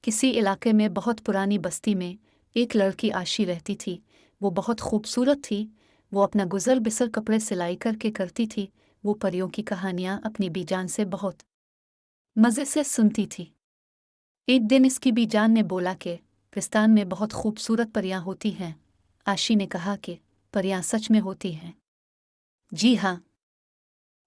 किसी इलाके में बहुत पुरानी बस्ती में एक लड़की आशी रहती थी। वो बहुत खूबसूरत थी। वो अपना गुजर बिसर कपड़े सिलाई करके करती थी। वो परियों की कहानियाँ अपनी बीजान से बहुत मज़े से सुनती थी। एक दिन इसकी बीजान ने बोला कि पिस्तान में बहुत खूबसूरत परियां होती हैं। आशी ने कहा कि परियां सच में होती हैं? जी हाँ,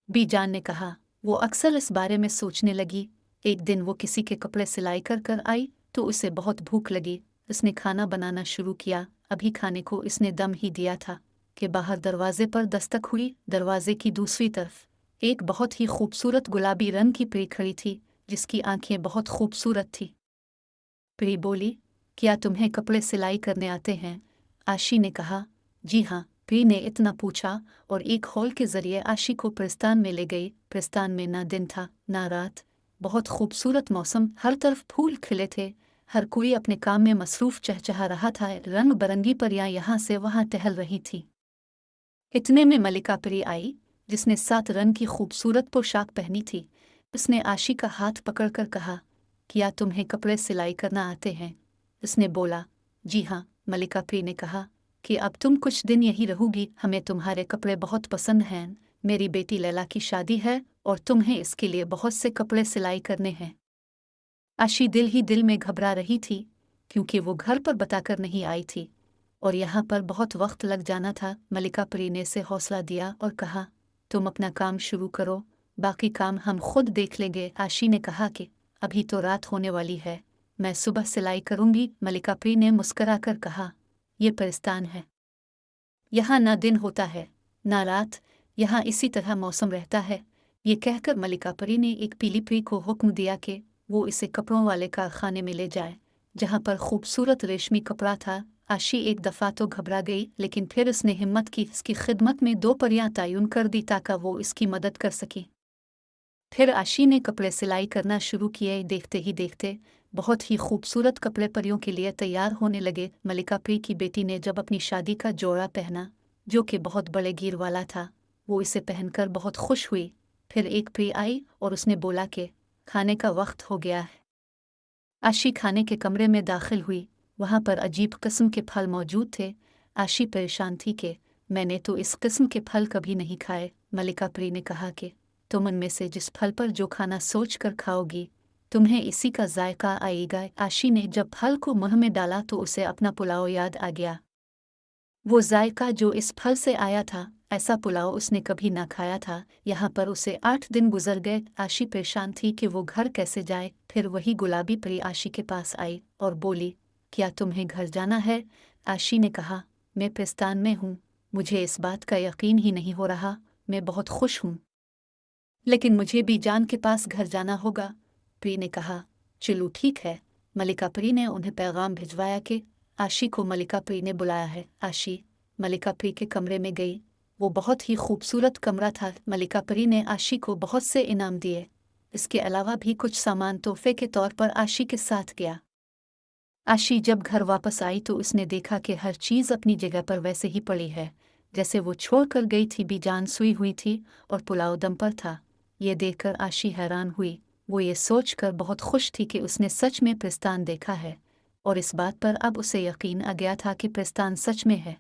बीजान ने कहा। वो अक्सर इस बारे में सोचने लगी। एक दिन वो किसी के कपड़े सिलाई कर कर आई तो उसे बहुत भूख लगी। उसने खाना बनाना शुरू किया। अभी खाने को इसने दम ही दिया था कि बाहर दरवाजे पर दस्तक हुई। दरवाजे की दूसरी तरफ एक बहुत ही खूबसूरत गुलाबी रंग की परी खड़ी थी, जिसकी आंखें बहुत खूबसूरत थी। परी बोली, क्या तुम्हें कपड़े सिलाई करने आते हैं? आशी ने कहा, जी हाँ। परी ने इतना पूछा और एक हॉल के जरिए आशी को प्रस्थान में ले गई। प्रस्थान में ना दिन था ना रात। बहुत खूबसूरत मौसम, हर तरफ फूल खिले थे। हर कोई अपने काम में मसरूफ चहचहा रहा था। रंग बरंगी परियां यहाँ से वहाँ टहल रही थी। इतने में मलिका परी आई, जिसने 7 रंग की खूबसूरत पोशाक पहनी थी। उसने आशी का हाथ पकड़कर कहा, क्या तुम्हें कपड़े सिलाई करना आते हैं? उसने बोला, जी हाँ। मलिका परी ने कहा कि अब तुम कुछ दिन यहीं रहोगी। हमें तुम्हारे कपड़े बहुत पसंद हैं। मेरी बेटी लैला की शादी है और तुम्हें इसके लिए बहुत से कपड़े सिलाई करने हैं। आशी दिल ही दिल में घबरा रही थी, क्योंकि वो घर पर बताकर नहीं आई थी और यहाँ पर बहुत वक्त लग जाना था। मलिका परी ने से हौसला दिया और कहा, तुम अपना काम शुरू करो, बाकी काम हम खुद देख लेंगे। आशी ने कहा कि अभी तो रात होने वाली है, मैं सुबह सिलाई करूंगी। मलिका परी ने मुस्कराकर कहा, ये परिस्तान है, यहाँ ना दिन होता है ना रात, यहाँ इसी तरह मौसम रहता है। ये कहकर मलिका परी ने एक पीली परी को हुक्म दिया कि वो इसे कपड़ों वाले कारखाने में ले जाए, जहाँ पर खूबसूरत रेशमी कपड़ा था। आशी एक दफ़ा तो घबरा गई, लेकिन फिर उसने हिम्मत की। इसकी खिदमत में 2 परियां तयन कर दी ताकि वो इसकी मदद कर सकी। फिर आशी ने कपड़े सिलाई करना शुरू किए। देखते ही देखते बहुत ही खूबसूरत कपड़े परियों के लिए तैयार होने लगे। मलिका परी की बेटी ने जब अपनी शादी का जोड़ा पहना, जो कि बहुत बड़े गिर वाला था, वो इसे पहनकर बहुत खुश हुई। फिर एक परी आई और उसने बोला कि खाने का वक्त हो गया है। आशी खाने के कमरे में दाखिल हुई। वहाँ पर अजीब किस्म के फल मौजूद थे। आशी परेशान थी कि मैंने तो इस किस्म के फल कभी नहीं खाए। मलिका परी ने कहा कि तुम उनमें से जिस फल पर जो खाना सोच कर खाओगी, तुम्हें इसी का जायका आएगा। आशी ने जब फल को मुंह में डाला तो उसे अपना पुलाव याद आ गया। वो जायका जो इस फल से आया था, ऐसा पुलाव उसने कभी ना खाया था। यहाँ पर उसे 8 दिन गुजर गए। आशी परेशान थी कि वो घर कैसे जाए। फिर वही गुलाबी परी आशी के पास आई और बोली, क्या तुम्हें घर जाना है? आशी ने कहा, मैं पिस्तान में हूँ, मुझे इस बात का यकीन ही नहीं हो रहा। मैं बहुत खुश हूँ, लेकिन मुझे भी जान के पास घर जाना होगा। परी ने कहा, चलो ठीक है। मलिका परी ने उन्हें पैगाम भिजवाया कि आशी को मलिका परी ने बुलाया है। आशी मलिका परी के कमरे में गई। वो बहुत ही खूबसूरत कमरा था। मलिका परी ने आशी को बहुत से इनाम दिए। इसके अलावा भी कुछ सामान तोहफे के तौर पर आशी के साथ गया। आशी जब घर वापस आई तो उसने देखा कि हर चीज़ अपनी जगह पर वैसे ही पड़ी है जैसे वो छोड़ कर गई थी। बीजान सुई हुई थी और पुलाव दम पर था। ये देखकर आशी हैरान हुई। वो ये सोचकर बहुत खुश थी कि उसने सच में पिस्तान देखा है और इस बात पर अब उसे यकीन आ गया था कि पिस्तान सच में है।